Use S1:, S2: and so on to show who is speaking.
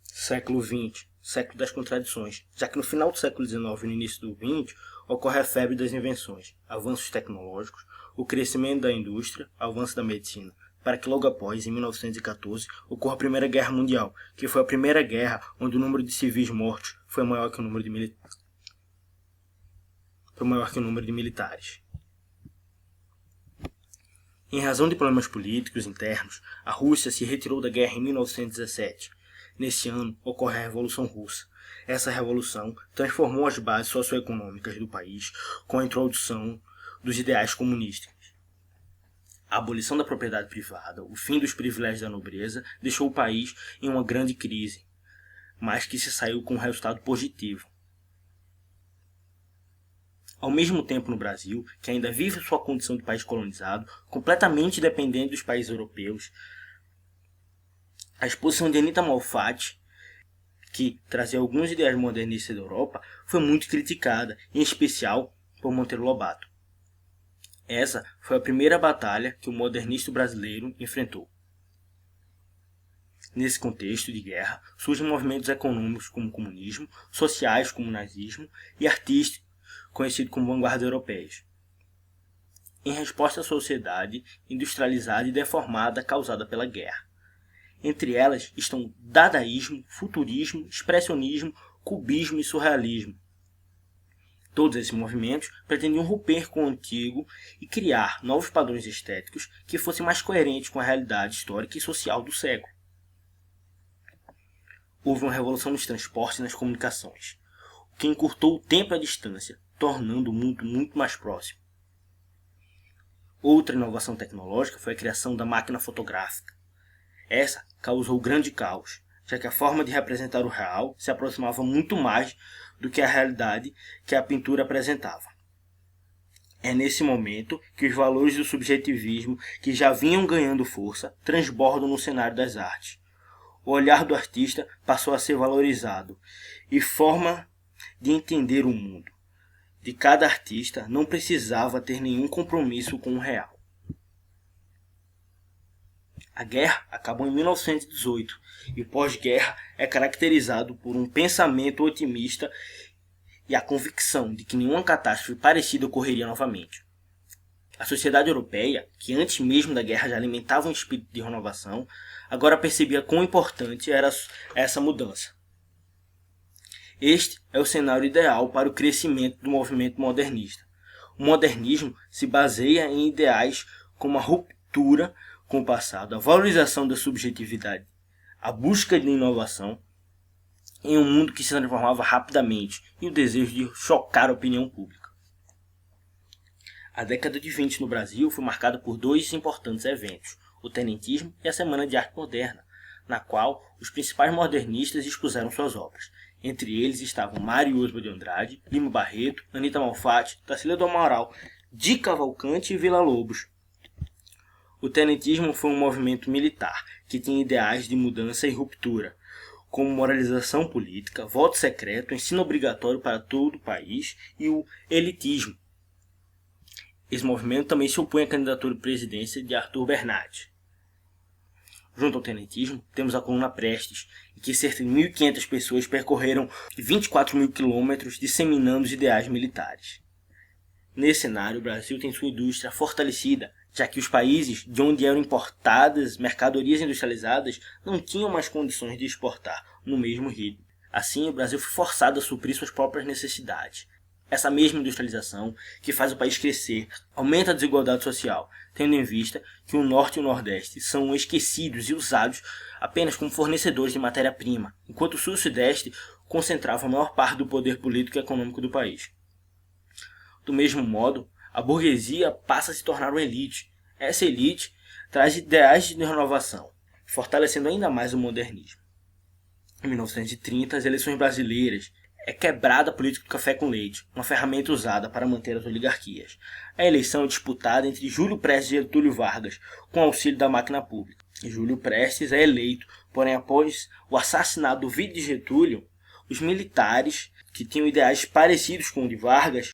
S1: Século XX, século das contradições, já que no final do século XIX e no início do XX ocorre a febre das invenções, avanços tecnológicos, o crescimento da indústria, avanço da medicina, para que logo após, em 1914, ocorra a Primeira Guerra Mundial, que foi a primeira guerra onde o número de civis mortos foi maior que o número de militares. Em razão de problemas políticos internos, a Rússia se retirou da guerra em 1917. Nesse ano, ocorre a Revolução Russa. Essa revolução transformou as bases socioeconômicas do país com a introdução dos ideais comunistas. A abolição da propriedade privada, o fim dos privilégios da nobreza, deixou o país em uma grande crise, mas que se saiu com um resultado positivo. Ao mesmo tempo, no Brasil, que ainda vive sua condição de país colonizado, completamente dependente dos países europeus, a exposição de Anita Malfatti, que trazia alguns ideais modernistas da Europa, foi muito criticada, em especial por Monteiro Lobato. Essa foi a primeira batalha que o modernista brasileiro enfrentou. Nesse contexto de guerra, surgem movimentos econômicos como o comunismo, sociais como o nazismo e artísticos, conhecidos como vanguardas europeias. Em resposta à sociedade industrializada e deformada causada pela guerra. Entre elas estão dadaísmo, futurismo, expressionismo, cubismo e surrealismo. Todos esses movimentos pretendiam romper com o antigo e criar novos padrões estéticos que fossem mais coerentes com a realidade histórica e social do século. Houve uma revolução nos transportes e nas comunicações, o que encurtou o tempo e a distância, tornando o mundo muito mais próximo. Outra inovação tecnológica foi a criação da máquina fotográfica. Essa causou grande caos, já que a forma de representar o real se aproximava muito mais do que a realidade que a pintura apresentava. É nesse momento que os valores do subjetivismo, que já vinham ganhando força, transbordam no cenário das artes. O olhar do artista passou a ser valorizado, e forma de entender o mundo de cada artista não precisava ter nenhum compromisso com o real. A guerra acabou em 1918 e o pós-guerra é caracterizado por um pensamento otimista e a convicção de que nenhuma catástrofe parecida ocorreria novamente. A sociedade europeia, que antes mesmo da guerra já alimentava um espírito de renovação, agora percebia quão importante era essa mudança. Este é o cenário ideal para o crescimento do movimento modernista. O modernismo se baseia em ideais como a ruptura com o passado, a valorização da subjetividade, a busca de inovação em um mundo que se transformava rapidamente e o desejo de chocar a opinião pública. A década de 20 no Brasil foi marcada por dois importantes eventos, o Tenentismo e a Semana de Arte Moderna, na qual os principais modernistas expuseram suas obras. Entre eles estavam Mário Oswald de Andrade, Lima Barreto, Anita Malfatti, Tarsila do Amaral, Di Cavalcanti e Villa-Lobos. O tenentismo foi um movimento militar que tinha ideais de mudança e ruptura, como moralização política, voto secreto, ensino obrigatório para todo o país e o elitismo. Esse movimento também se opõe à candidatura à presidência de Arthur Bernardi. Junto ao tenentismo, temos a Coluna Prestes, em que cerca de 1.500 pessoas percorreram 24 mil quilômetros disseminando os ideais militares. Nesse cenário, o Brasil tem sua indústria fortalecida, já que os países de onde eram importadas mercadorias industrializadas não tinham mais condições de exportar no mesmo ritmo. Assim, o Brasil foi forçado a suprir suas próprias necessidades. Essa mesma industrialização, que faz o país crescer, aumenta a desigualdade social, tendo em vista que o Norte e o Nordeste são esquecidos e usados apenas como fornecedores de matéria-prima, enquanto o Sul e o Sudeste concentravam a maior parte do poder político e econômico do país. Do mesmo modo, a burguesia passa a se tornar uma elite. Essa elite traz ideais de renovação, fortalecendo ainda mais o modernismo. Em 1930, as eleições brasileiras é quebrada a política do café com leite, uma ferramenta usada para manter as oligarquias. A eleição é disputada entre Júlio Prestes e Getúlio Vargas, com auxílio da máquina pública. Júlio Prestes é eleito, porém após o assassinato do filho de Getúlio, os militares, que tinham ideais parecidos com o de Vargas,